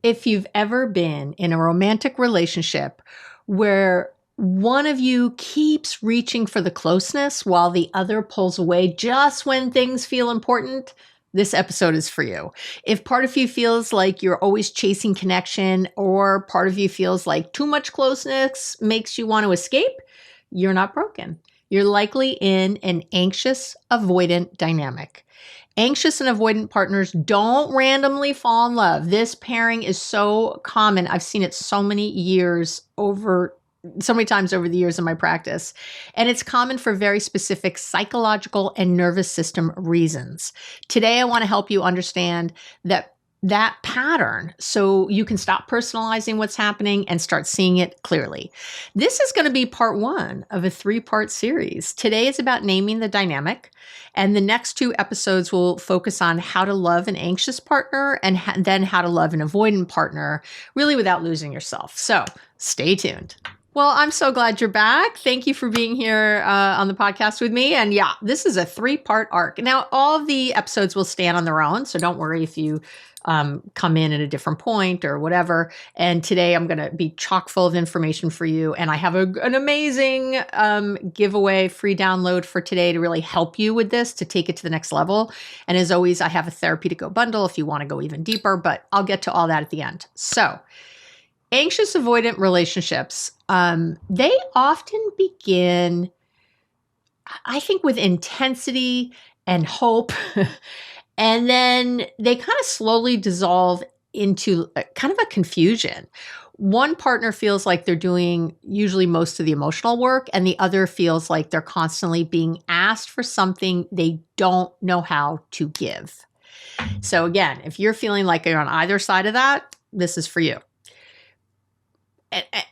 if you've ever been in a romantic relationship where one of you keeps reaching for the closeness while the other pulls away just when things feel important, this episode is for you. If part of you feels like you're always chasing connection, or part of you feels like too much closeness makes you want to escape, you're not broken. You're likely in an anxious-avoidant dynamic. Anxious and avoidant partners don't randomly fall in love. This pairing is so common. I've seen it so many times over the years in my practice. And it's common for very specific psychological and nervous system reasons. Today, I want to help you understand that pattern so you can stop personalizing what's happening and start seeing it clearly. This is going to be part one of a 3-part series. Today is about naming the dynamic, and the next 2 episodes will focus on how to love an anxious partner and then how to love an avoidant partner, really without losing yourself. So stay tuned. Well, I'm so glad you're back. Thank you for being here on the podcast with me. And yeah, this is a 3-part arc. Now, all of the episodes will stand on their own, so don't worry if you come in at a different point or whatever. And today I'm going to be chock full of information for you. And I have an amazing giveaway free download for today to really help you with this, to take it to the next level. And as always, I have a Therapy to Go bundle if you want to go even deeper, but I'll get to all that at the end. So anxious avoidant relationships, they often begin, I think, with intensity and hope. And then they kind of slowly dissolve into kind of a confusion. One partner feels like they're doing usually most of the emotional work, and the other feels like they're constantly being asked for something they don't know how to give. So again, if you're feeling like you're on either side of that, this is for you.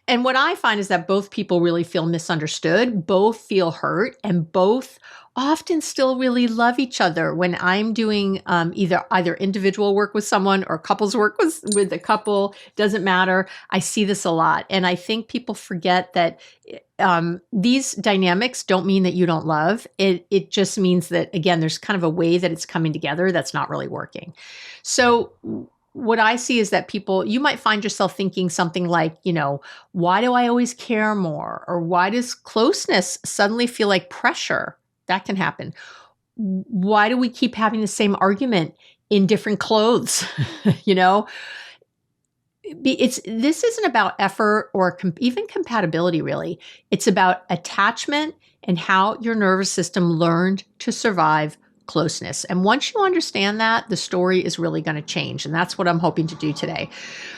And what I find is that both people really feel misunderstood, both feel hurt, and both often still really love each other. When I'm doing either individual work with someone or couples work with a couple, doesn't matter. I see this a lot. And I think people forget that these dynamics don't mean that you don't love. It just means that, again, there's kind of a way that it's coming together that's not really working. So what I see is that you might find yourself thinking something like, why do I always care more? Or why does closeness suddenly feel like pressure? That can happen. Why do we keep having the same argument in different clothes? This isn't about effort or even compatibility, really. It's about attachment and how your nervous system learned to survive closeness. And once you understand that, the story is really going to change. And that's what I'm hoping to do today.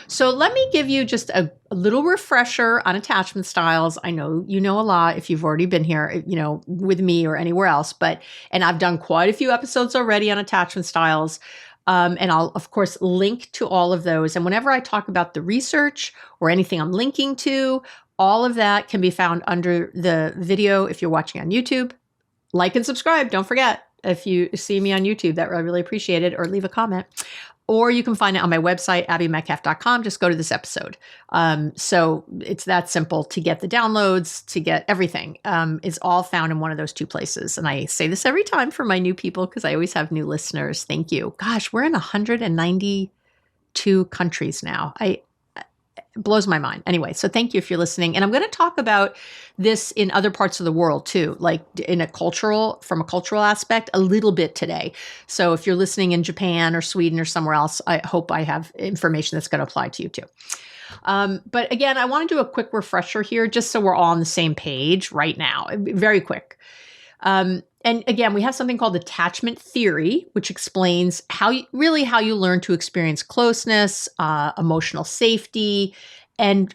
So let me give you just a little refresher on attachment styles. I know you know a lot if you've already been here, with me or anywhere else, and I've done quite a few episodes already on attachment styles. And I'll, of course, link to all of those. And whenever I talk about the research or anything I'm linking to, all of that can be found under the video if you're watching on YouTube. Like and subscribe, don't forget. If you see me on YouTube, that I really appreciate it, or leave a comment. Or you can find it on my website, abbymetcalf.com. Just go to this episode. So it's that simple to get the downloads, to get everything. It's all found in one of those 2 places. And I say this every time for my new people because I always have new listeners. Thank you. Gosh, we're in 192 countries now. It blows my mind. Anyway, so thank you if you're listening. And I'm going to talk about this in other parts of the world too, like from a cultural aspect, a little bit today. So if you're listening in Japan or Sweden or somewhere else, I hope I have information that's going to apply to you too. But again, I want to do a quick refresher here just so we're all on the same page right now. Very quick. And again, we have something called attachment theory, which explains how you learn to experience closeness, emotional safety, and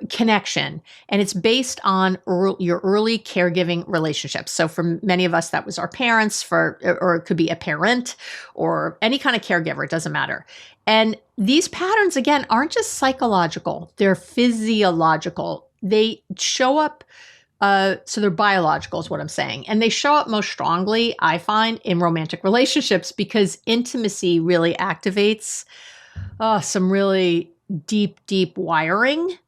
connection. And it's based on your early caregiving relationships. So for many of us, that was our parents, or it could be a parent or any kind of caregiver. It doesn't matter. And these patterns, again, aren't just psychological. They're physiological. They show up. So they're biological is what I'm saying. And they show up most strongly, I find, in romantic relationships because intimacy really activates some really deep, deep wiring.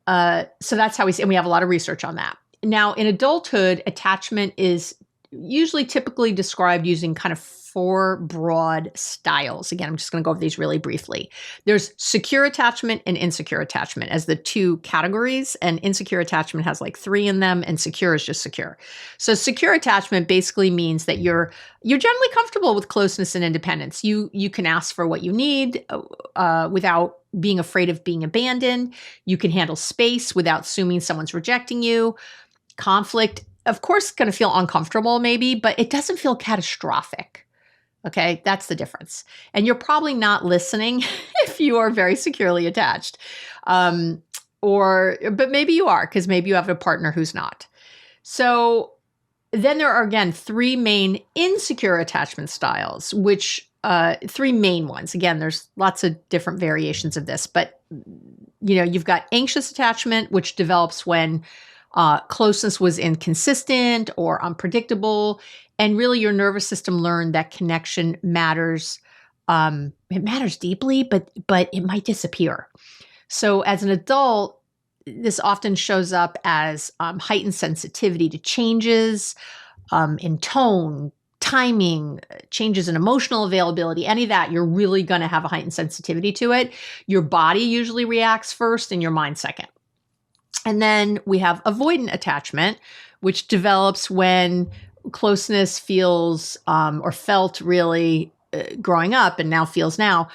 So that's how we see, and we have a lot of research on that. Now, in adulthood, attachment is usually typically described using kind of four broad styles. Again, I'm just going to go over these really briefly. There's secure attachment and insecure attachment as the two categories, and insecure attachment has like three in them, and secure is just secure. So secure attachment basically means that you're generally comfortable with closeness and independence. You can ask for what you need without being afraid of being abandoned. You can handle space without assuming someone's rejecting you. Conflict, of course, going to feel uncomfortable maybe, but it doesn't feel catastrophic. Okay, that's the difference. And you're probably not listening if you are very securely attached. But maybe you are, because maybe you have a partner who's not. So then there are, again, three main insecure attachment styles, which three main ones. Again, there's lots of different variations of this, but you've got anxious attachment, which develops when closeness was inconsistent or unpredictable. And really your nervous system learned that connection matters. It matters deeply, but it might disappear. So as an adult, this often shows up as heightened sensitivity to changes in tone, timing, changes in emotional availability, any of that, you're really going to have a heightened sensitivity to it. Your body usually reacts first and your mind second. And then we have avoidant attachment, which develops when closeness feels or felt really growing up and now feels now,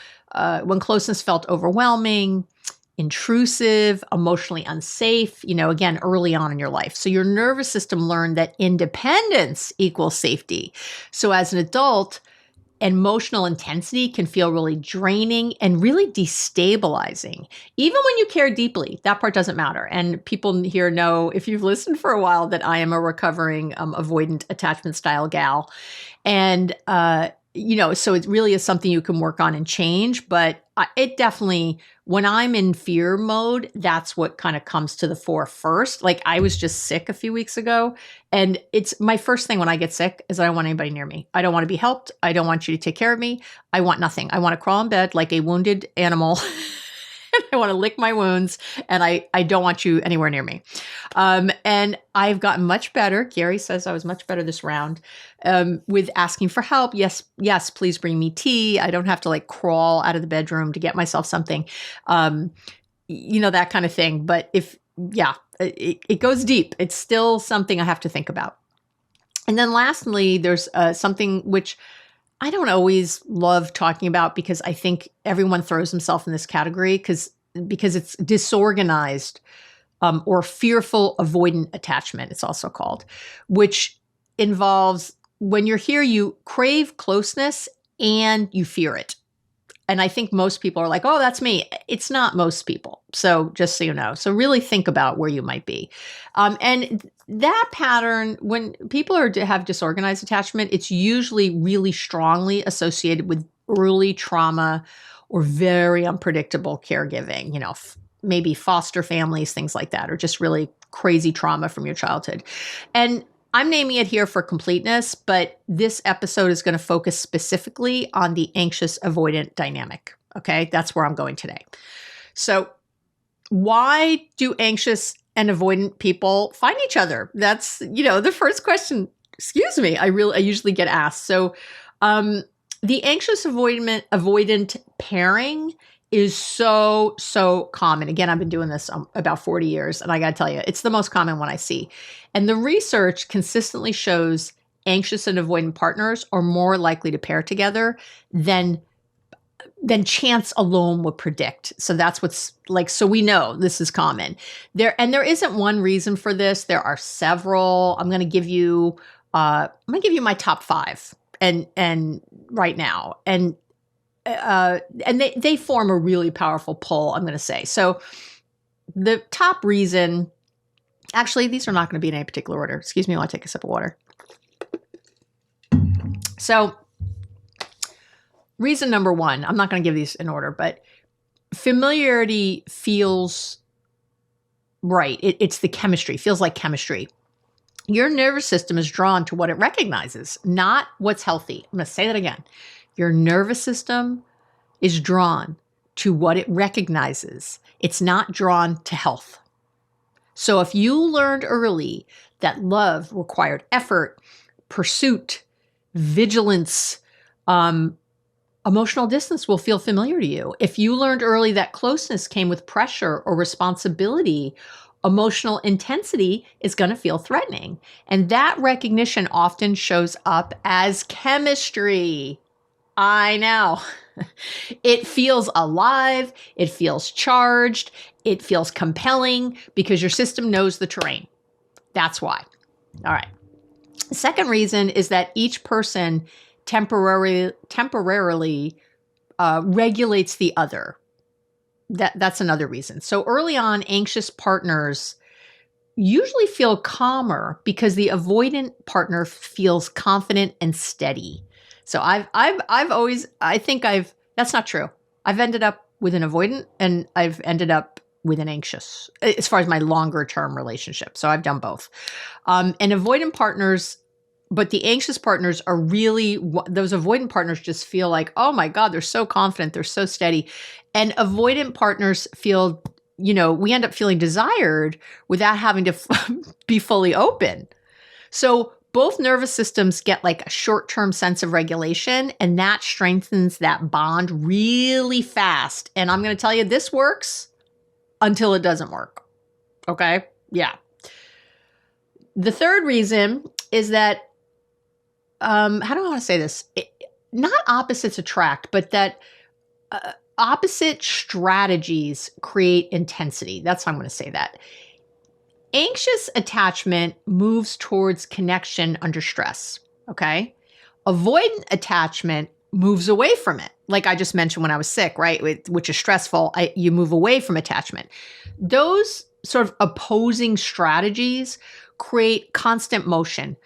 when closeness felt overwhelming, intrusive, emotionally unsafe, again, early on in your life. So your nervous system learned that independence equals safety. So as an adult, emotional intensity can feel really draining and really destabilizing. Even when you care deeply, that part doesn't matter. And people here know, if you've listened for a while, that I am a recovering avoidant attachment style gal. And, so it really is something you can work on and change. But it definitely, when I'm in fear mode, that's what kind of comes to the fore first. Like I was just sick a few weeks ago. And it's my first thing when I get sick is I don't want anybody near me. I don't want to be helped. I don't want you to take care of me. I want nothing. I want to crawl in bed like a wounded animal. I want to lick my wounds, and I don't want you anywhere near me. And I've gotten much better. Gary says I was much better this round with asking for help. Yes, please bring me tea. I don't have to like crawl out of the bedroom to get myself something, that kind of thing. But it goes deep. It's still something I have to think about. And then lastly, there's something which I don't always love talking about because I think everyone throws himself in this category because it's disorganized or fearful avoidant attachment, it's also called, which involves when you're here, you crave closeness and you fear it. And I think most people are like, oh, that's me. It's not most people. So just so you know. So really think about where you might be. And that pattern, when people have disorganized attachment, it's usually really strongly associated with early trauma or very unpredictable caregiving, maybe foster families, things like that, or just really crazy trauma from your childhood. And I'm naming it here for completeness, but this episode is going to focus specifically on the anxious-avoidant dynamic. Okay, that's where I'm going today. So why do anxious and avoidant people find each other? That's, the first question, I usually get asked. So the anxious-avoidant pairing is so common. Again, I've been doing this about 40 years, and I got to tell you, it's the most common one I see. And the research consistently shows anxious and avoidant partners are more likely to pair together than chance alone would predict. So that's what's like, so we know this is common. There isn't one reason for this. There are several. I'm going to give you my top 5 and right now. And they form a really powerful pull, I'm going to say. So the top reason, actually, these are not going to be in any particular order. Excuse me while I take a sip of water. So reason number 1, I'm not going to give these in order, but familiarity feels right. It's the chemistry, feels like chemistry. Your nervous system is drawn to what it recognizes, not what's healthy. I'm going to say that again. Your nervous system is drawn to what it recognizes. It's not drawn to health. So if you learned early that love required effort, pursuit, vigilance, emotional distance will feel familiar to you. If you learned early that closeness came with pressure or responsibility, emotional intensity is going to feel threatening. And that recognition often shows up as chemistry. I know. It feels alive. It feels charged. It feels compelling because your system knows the terrain. That's why. All right. The second reason is that each person temporarily regulates the other. That's another reason. So early on, anxious partners usually feel calmer because the avoidant partner feels confident and steady. So that's not true. I've ended up with an avoidant and I've ended up with an anxious as far as my longer term relationship. So I've done both. And avoidant partners, but the anxious partners are really, those avoidant partners just feel like, oh my God, they're so confident, they're so steady. And avoidant partners feel, we end up feeling desired without having to be fully open. So both nervous systems get like a short-term sense of regulation, and that strengthens that bond really fast. And I'm going to tell you, this works until it doesn't work. Okay? Yeah. The third reason is that, how do I want to say this? Not opposites attract, but that opposite strategies create intensity. That's how I'm going to say that. Anxious attachment moves towards connection under stress. Okay. Avoidant attachment moves away from it. Like I just mentioned when I was sick, right? Which is stressful. You move away from attachment. Those sort of opposing strategies create constant motion,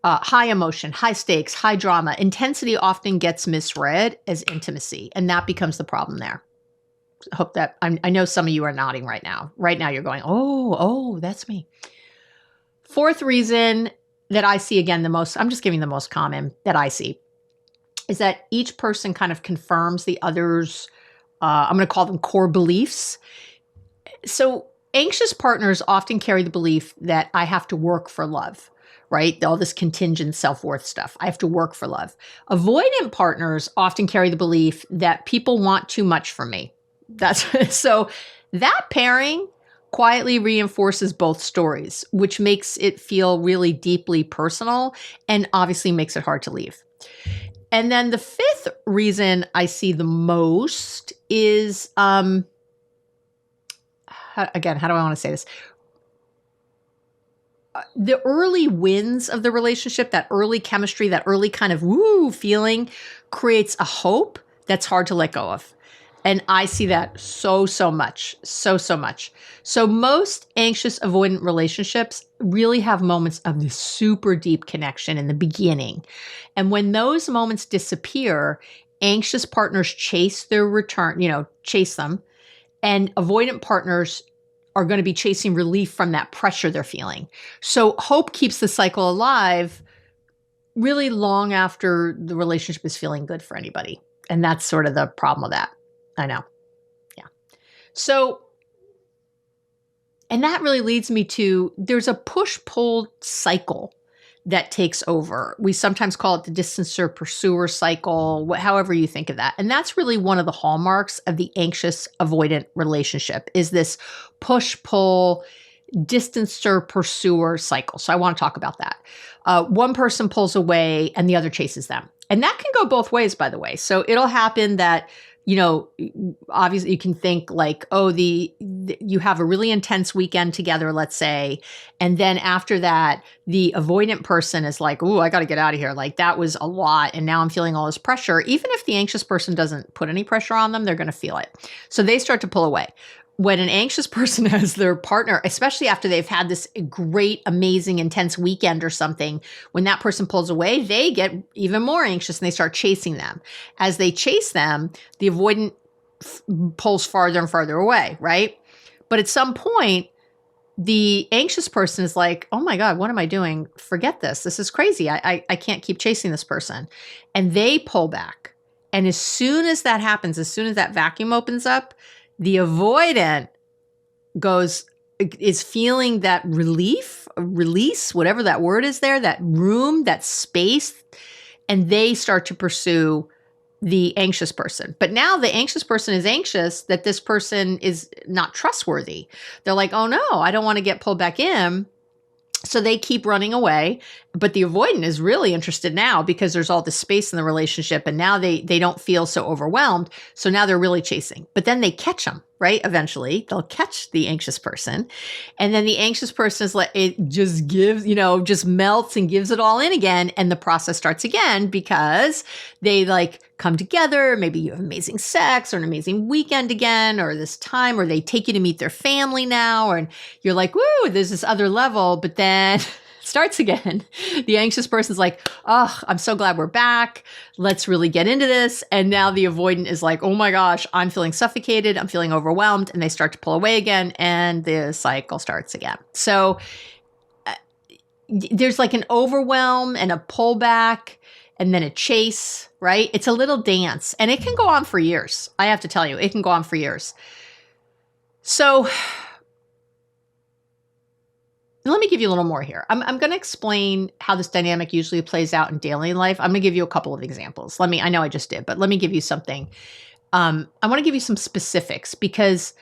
high emotion, high stakes, high drama. Intensity often gets misread as intimacy, and that becomes the problem there. I hope that I know some of you are nodding right now. Right now you're going, oh, that's me. Fourth reason that I see, again, I'm just giving the most common that I see, is that each person kind of confirms the other's, I'm going to call them core beliefs. So anxious partners often carry the belief that I have to work for love, right? All this contingent self-worth stuff. I have to work for love. Avoidant partners often carry the belief that people want too much from me. So that pairing quietly reinforces both stories, which makes it feel really deeply personal and obviously makes it hard to leave. And then the fifth reason I see the most is, again, how do I want to say this? The early wins of the relationship, that early chemistry, that early kind of woo feeling creates a hope that's hard to let go of. And I see that so much. So most anxious avoidant relationships really have moments of this super deep connection in the beginning. And when those moments disappear, anxious partners chase their return, chase them. And avoidant partners are going to be chasing relief from that pressure they're feeling. So hope keeps the cycle alive really long after the relationship is feeling good for anybody. And that's sort of the problem with that. I know. Yeah. So, and that really leads me to, there's a push-pull cycle that takes over. We sometimes call it the distancer pursuer cycle, however you think of that. And that's really one of the hallmarks of the anxious avoidant relationship, is this push-pull distancer pursuer cycle. So I want to talk about that. One person pulls away and the other chases them. And that can go both ways, by the way. So it'll happen that, obviously you can think like, you have a really intense weekend together, let's say. And then after that, the avoidant person is like, I got to get out of here. Like that was a lot. And now I'm feeling all this pressure. Even if the anxious person doesn't put any pressure on them, they're going to feel it. So they start to pull away. When an anxious person has their partner, especially after they've had this great, amazing, intense weekend or something, when that person pulls away, they get even more anxious and they start chasing them. As they chase them, the avoidant pulls farther and farther away, right? But at some point, the anxious person is like, oh my God, what am I doing? Forget this. This is crazy. I can't keep chasing this person. And they pull back. And as soon as that happens, as soon as that vacuum opens up, the avoidant is feeling that relief release, whatever that word is there, that room, that space, and they start to pursue the anxious person. But now the anxious person is anxious that this person is not trustworthy. They're like, oh no, I don't want to get pulled back in. So they keep running away, but the avoidant is really interested now because there's all this space in the relationship, and now they don't feel so overwhelmed. So now they're really chasing. But then they catch them, right? Eventually, they'll catch the anxious person, and then the anxious person is like, it just gives, just melts and gives it all in again, and the process starts again because they like come together. Maybe you have amazing sex or an amazing weekend again, or this time, or they take you to meet their family now, and you're like, woo, there's this other level, but then starts again. The anxious person's like, oh, I'm so glad we're back. Let's really get into this. And now the avoidant is like, oh my gosh, I'm feeling suffocated. I'm feeling overwhelmed. And they start to pull away again. And the cycle starts again. So there's like an overwhelm and a pullback and then a chase, right? It's a little dance. And it can go on for years. I have to tell you, it can go on for years. So let me give you a little more here. I'm going to explain how this dynamic usually plays out in daily life. I'm going to give you a couple of examples. I know I just did, but let me give you something. I want to give you some specifics because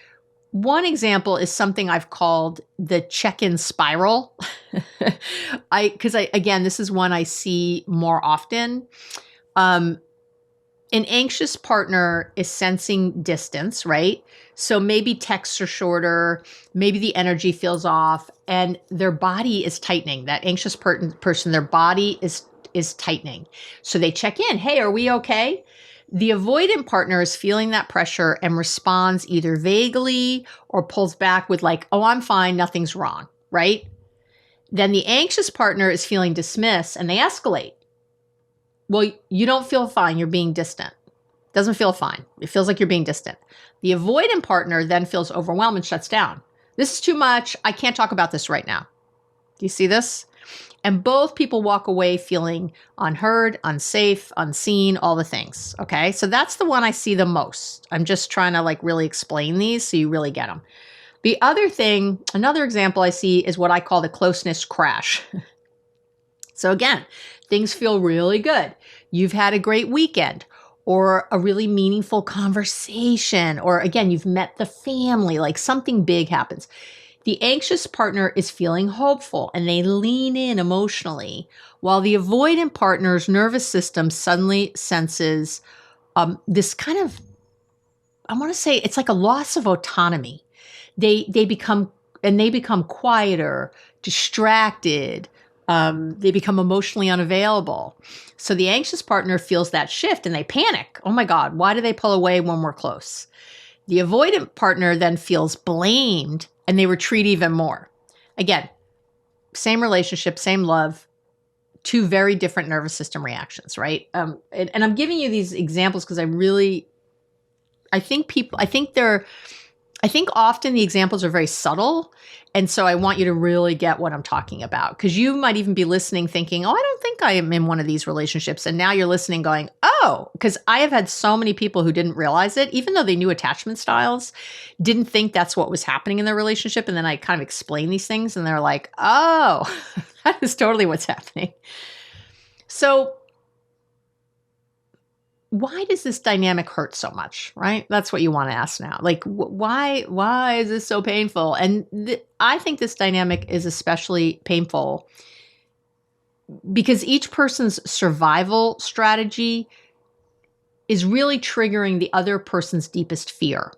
one example is something I've called the check-in spiral. Again, this is one I see more often. An anxious partner is sensing distance, right? So maybe texts are shorter, maybe the energy feels off, and their body is tightening. That anxious person, their body is tightening. So they check in. Hey, are we okay? The avoidant partner is feeling that pressure and responds either vaguely or pulls back with like, oh, I'm fine, nothing's wrong, right? Then the anxious partner is feeling dismissed and they escalate. Well, you don't feel fine. You're being distant. Doesn't feel fine. It feels like you're being distant. The avoidant partner then feels overwhelmed and shuts down. This is too much. I can't talk about this right now. Do you see this? And both people walk away feeling unheard, unsafe, unseen, all the things. Okay. So that's the one I see the most. I'm just trying to like really explain these so you really get them. The other thing, another example I see is what I call the closeness crash. So again, things feel really good. You've had a great weekend or a really meaningful conversation, or again, you've met the family, like something big happens. The anxious partner is feeling hopeful and they lean in emotionally, while the avoidant partner's nervous system suddenly senses this kind of, I want to say it's like a loss of autonomy. They become quieter, distracted. They become emotionally unavailable. So the anxious partner feels that shift and they panic. Oh my God, why do they pull away when we're close? The avoidant partner then feels blamed and they retreat even more. Again, same relationship, same love, two very different nervous system reactions, right? And I'm giving you these examples because I think often the examples are very subtle. And so I want you to really get what I'm talking about, because you might even be listening thinking, oh, I don't think I am in one of these relationships. And now you're listening going, oh, because I have had so many people who didn't realize it, even though they knew attachment styles, didn't think that's what was happening in their relationship. And then I kind of explain these things and they're like, oh, that is totally what's happening. So why does this dynamic hurt so much, right? That's what you want to ask now. Like, why is this so painful? And I think this dynamic is especially painful because each person's survival strategy is really triggering the other person's deepest fear.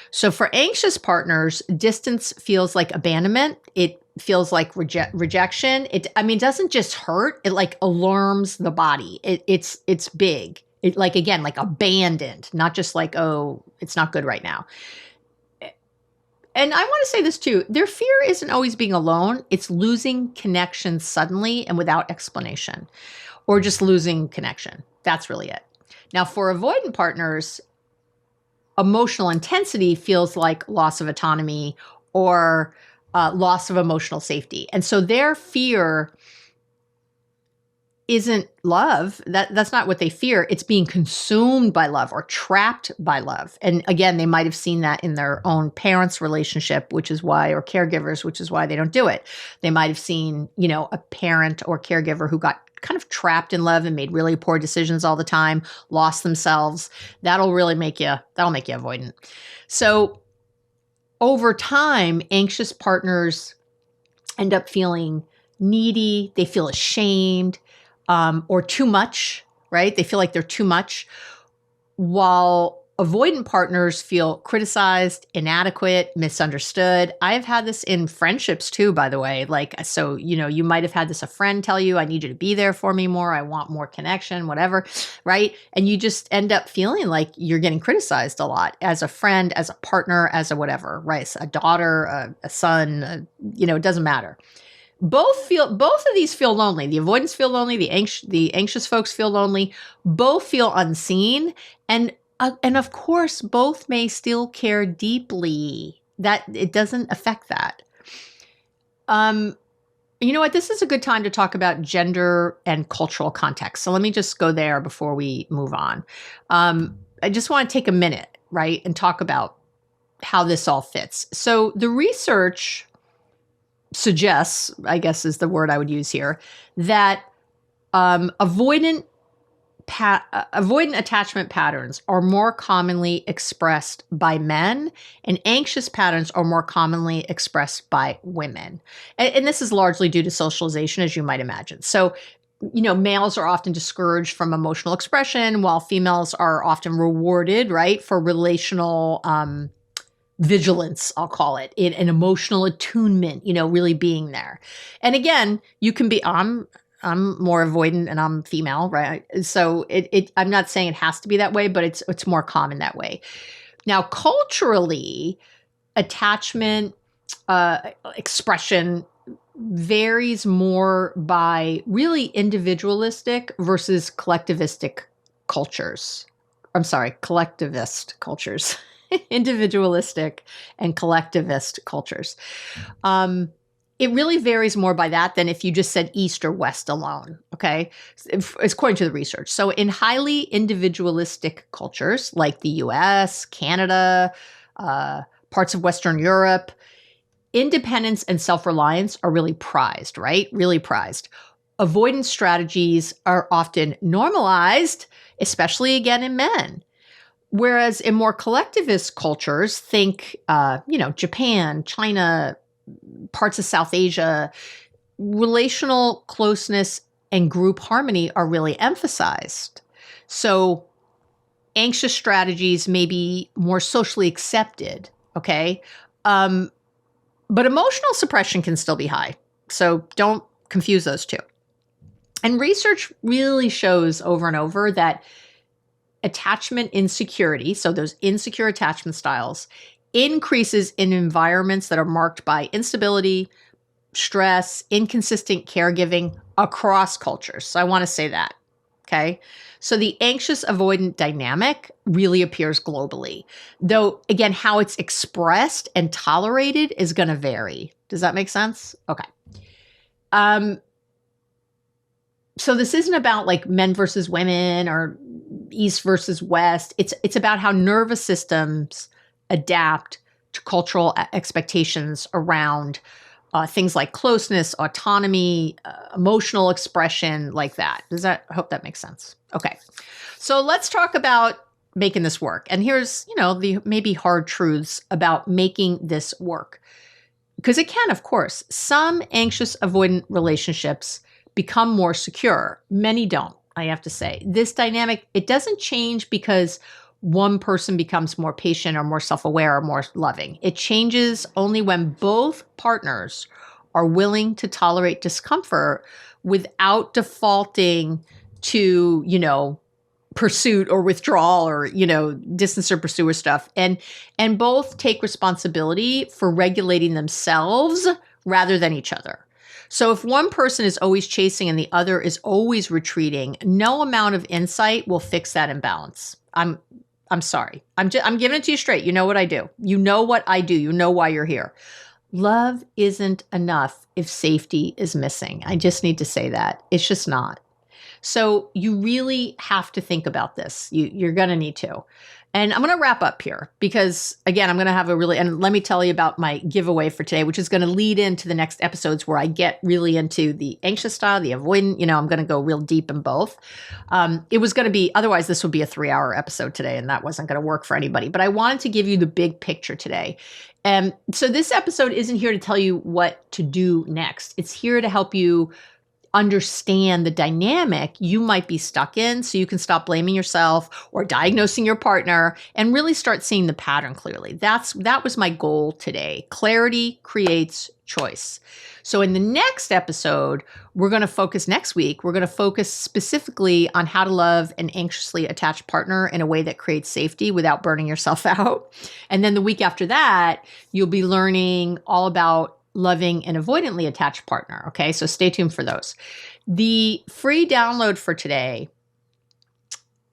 So for anxious partners, distance feels like abandonment. It feels like rejection. It doesn't just hurt. It like alarms the body. It's big. It like abandoned, not just like, oh, it's not good right now. And I want to say this too. Their fear isn't always being alone. It's losing connection suddenly and without explanation, or just losing connection. That's really it. Now, for avoidant partners, emotional intensity feels like loss of autonomy or loss of emotional safety. And so their fear isn't love. That's not what they fear. It's being consumed by love or trapped by love. And again, they might have seen that in their own parents' relationship, which is why, or caregivers, which is why they don't do it. They might have seen, a parent or caregiver who got kind of trapped in love and made really poor decisions all the time, lost themselves. That'll make you avoidant. So over time, anxious partners end up feeling needy. They feel ashamed, or too much, right? They feel like they're too much, while avoidant partners feel criticized, inadequate, misunderstood. I've had this in friendships too, by the way. So, you might have had this, a friend tell you, I need you to be there for me more. I want more connection, whatever, right? And you just end up feeling like you're getting criticized a lot as a friend, as a partner, as a whatever, right? A daughter, a son, it doesn't matter. Both of these feel lonely. The avoidants feel lonely. The anxious folks feel lonely. Both feel unseen, and of course, both may still care deeply. That it doesn't affect that. You know what? This is a good time to talk about gender and cultural context. So let me just go there before we move on. I just want to take a minute, right, and talk about how this all fits. So the research suggests, I guess is the word I would use here, that avoidant attachment patterns are more commonly expressed by men, and anxious patterns are more commonly expressed by women. And this is largely due to socialization, as you might imagine. So, males are often discouraged from emotional expression, while females are often rewarded, right, for relational vigilance, I'll call it, in an emotional attunement, really being there. And again, you can be, I'm more avoidant and I'm female, right? So I'm not saying it has to be that way, but it's more common that way. Now, culturally, attachment expression varies more by really individualistic versus collectivistic cultures. I'm sorry, collectivist cultures. Individualistic and collectivist cultures. It really varies more by that than if you just said East or West alone, okay? It's according to the research. So in highly individualistic cultures like the US, Canada, parts of Western Europe, independence and self-reliance are really prized, right? Really prized. Avoidance strategies are often normalized, especially again in men. Whereas in more collectivist cultures, think, Japan, China, parts of South Asia, relational closeness and group harmony are really emphasized. So anxious strategies may be more socially accepted, okay? But emotional suppression can still be high. So don't confuse those two. And research really shows over and over that attachment insecurity, so those insecure attachment styles, increases in environments that are marked by instability, stress, inconsistent caregiving across cultures. So I want to say that, okay? So the anxious-avoidant dynamic really appears globally, though, again, how it's expressed and tolerated is going to vary. Does that make sense? Okay. So this isn't about like men versus women or East versus West. It's about how nervous systems adapt to cultural expectations around things like closeness, autonomy, emotional expression, like that. I hope that makes sense. Okay. So let's talk about making this work. And here's, the maybe hard truths about making this work. Because it can, of course. Some anxious avoidant relationships become more secure. Many don't, I have to say. This dynamic, it doesn't change because one person becomes more patient or more self-aware or more loving. It changes only when both partners are willing to tolerate discomfort without defaulting to, pursuit or withdrawal or, distance or pursuer stuff. And both take responsibility for regulating themselves rather than each other. So if one person is always chasing and the other is always retreating, no amount of insight will fix that imbalance. I'm sorry. I'm giving it to you straight. You know what I do. You know what I do. You know why you're here. Love isn't enough if safety is missing. I just need to say that. It's just not. So you really have to think about this. You're going to need to. And I'm going to wrap up here because, again, I'm going to have and let me tell you about my giveaway for today, which is going to lead into the next episodes where I get really into the anxious style, the avoidant. I'm going to go real deep in both. It was going to be, otherwise, this would be a 3-hour episode today, and that wasn't going to work for anybody. But I wanted to give you the big picture today. And so this episode isn't here to tell you what to do next. It's here to help you understand the dynamic you might be stuck in so you can stop blaming yourself or diagnosing your partner and really start seeing the pattern clearly. That was my goal today. Clarity creates choice. So in the next episode, next week, we're going to focus specifically on how to love an anxiously attached partner in a way that creates safety without burning yourself out. And then the week after that, you'll be learning all about loving an avoidantly attached partner. Okay, so stay tuned for those. The free download for today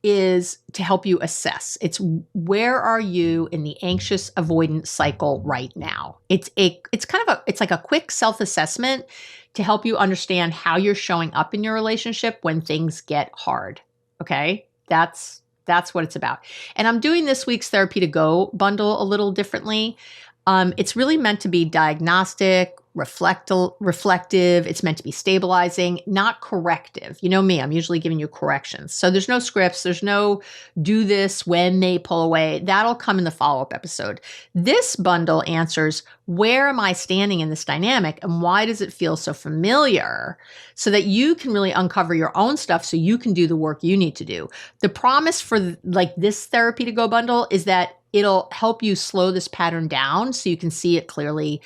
is to help you assess. It's where are you in the anxious avoidant cycle right now? It's like a quick self-assessment to help you understand how you're showing up in your relationship when things get hard. Okay, that's what it's about. And I'm doing this week's Therapy to Go bundle a little differently. It's really meant to be diagnostic, reflective. It's meant to be stabilizing, not corrective. You know me, I'm usually giving you corrections. So there's no scripts. There's no do this when they pull away. That'll come in the follow-up episode. This bundle answers, where am I standing in this dynamic and why does it feel so familiar, so that you can really uncover your own stuff so you can do the work you need to do. The promise for this Therapy to Go bundle is that it'll help you slow this pattern down so you can see it clearly,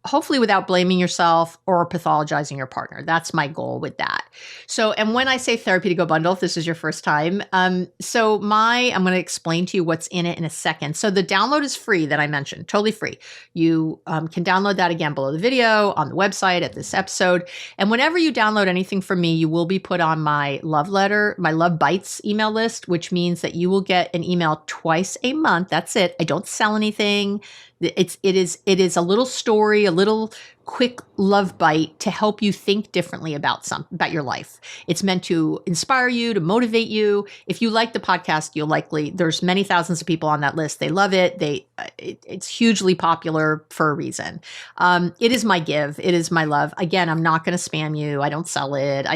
hopefully without blaming yourself or pathologizing your partner. That's my goal with that. So, and when I say Therapy to Go bundle, if this is your first time, I'm going to explain to you what's in it in a second. So the download is free that I mentioned, totally free. You can download that again below the video, on the website, at this episode. And whenever you download anything from me, you will be put on my love letter, my Love Bites email list, which means that you will get an email twice a month. That's it. I don't sell anything. It is a little story, a little quick love bite to help you think differently about your life. It's meant to inspire you, to motivate you. If you like the podcast, there's many thousands of people on that list. They love it. It's hugely popular for a reason. It is my give. It is my love. Again, I'm not going to spam you. I don't sell it.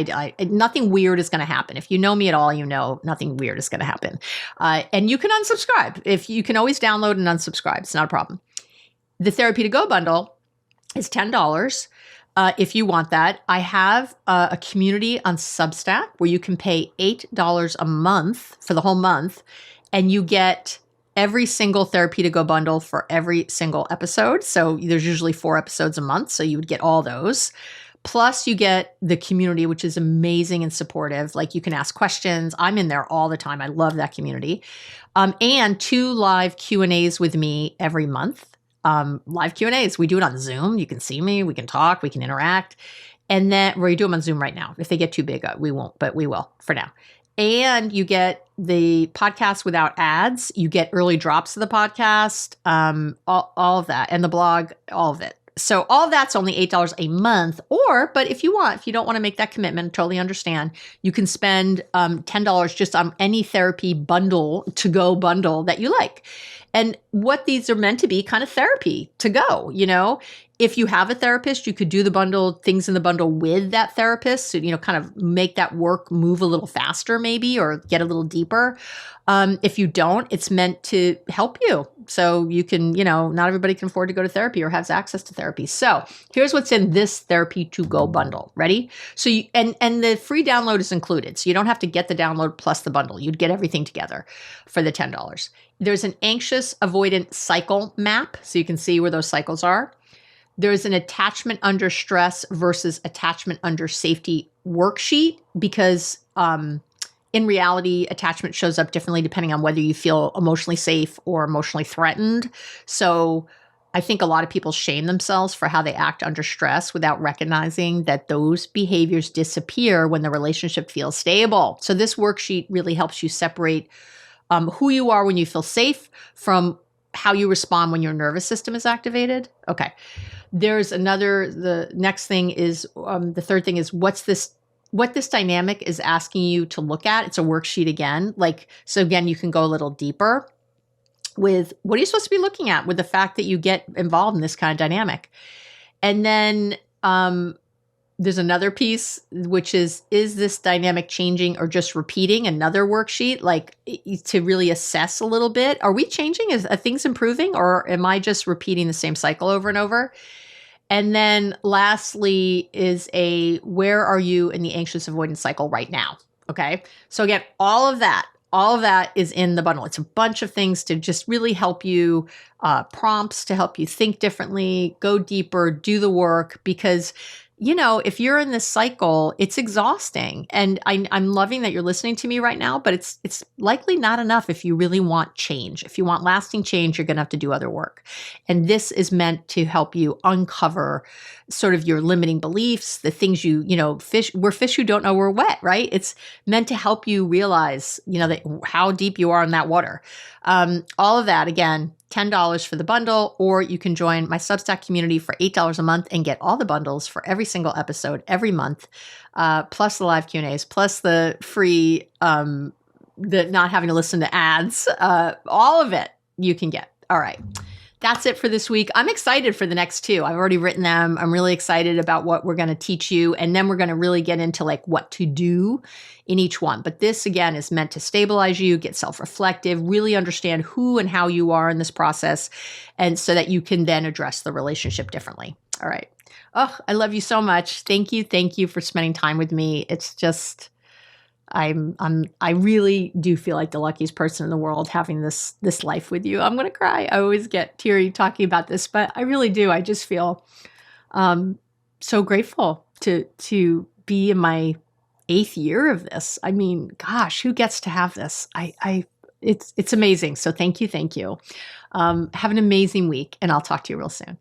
Nothing weird is going to happen. If you know me at all, nothing weird is going to happen. And you can unsubscribe. If you can always download and unsubscribe. It's not a problem. The Therapy to Go bundle is $10 if you want that. I have a community on Substack where you can pay $8 a month for the whole month, and you get every single Therapy to Go bundle for every single episode. So there's usually 4 episodes a month, so you would get all those. Plus, you get the community, which is amazing and supportive. Like, you can ask questions. I'm in there all the time. I love that community. And 2 live Q&As with me every month. Live Q&As. We do it on Zoom. You can see me. We can talk. We can interact. And then we do them on Zoom right now. If they get too big, we won't, but we will for now. And you get the podcast without ads. You get early drops of the podcast, all of that, and the blog, all of it. So all that's only $8 a month. But if you don't want to make that commitment, totally understand, you can spend $10 just on any therapy bundle, to go bundle that you like. And what these are meant to be, kind of therapy to go, If you have a therapist, you could do the bundle, things in the bundle with that therapist, so, kind of make that work move a little faster maybe, or get a little deeper. If you don't, it's meant to help you. So you can, not everybody can afford to go to therapy or has access to therapy. So here's what's in this Therapy to Go bundle. Ready? So and the free download is included. So you don't have to get the download plus the bundle. You'd get everything together for the $10. There's an anxious-avoidant cycle map, so you can see where those cycles are. There's an attachment under stress versus attachment under safety worksheet, because in reality, attachment shows up differently depending on whether you feel emotionally safe or emotionally threatened. So I think a lot of people shame themselves for how they act under stress without recognizing that those behaviors disappear when the relationship feels stable. So this worksheet really helps you separate who you are when you feel safe from how you respond when your nervous system is activated. Okay. The next thing is, the third thing is, what's this what this dynamic is asking you to look at, it's a worksheet again. So again, you can go a little deeper with what are you supposed to be looking at with the fact that you get involved in this kind of dynamic. And then there's another piece, which is this dynamic changing or just repeating? Another worksheet, to really assess a little bit. Are we changing? Are things improving? Or am I just repeating the same cycle over and over? And then lastly is where are you in the anxious avoidance cycle right now? Okay. So again, all of that is in the bundle. It's a bunch of things to just really help you, prompts to help you think differently, go deeper, do the work, because if you're in this cycle, it's exhausting. And I'm loving that you're listening to me right now, but it's likely not enough if you really want change. If you want lasting change, you're going to have to do other work. And this is meant to help you uncover sort of your limiting beliefs, the things we're fish who don't know we're wet, right? It's meant to help you realize, how deep you are in that water. All of that, again, $10 for the bundle, or you can join my Substack community for $8 a month and get all the bundles for every single episode every month, plus the live Q&As, plus the free, the not having to listen to ads, all of it you can get. All right. That's it for this week. I'm excited for the next two. I've already written them. I'm really excited about what we're going to teach you. And then we're going to really get into what to do in each one. But this, again, is meant to stabilize you, get self-reflective, really understand who and how you are in this process, and so that you can then address the relationship differently. All right. Oh, I love you so much. Thank you. Thank you for spending time with me. It's just... I really do feel like the luckiest person in the world having this life with you. I'm going to cry. I always get teary talking about this, but I really do. I just feel so grateful to be in my 8th year of this. I mean, gosh, who gets to have this? It's amazing. So thank you. Have an amazing week, and I'll talk to you real soon.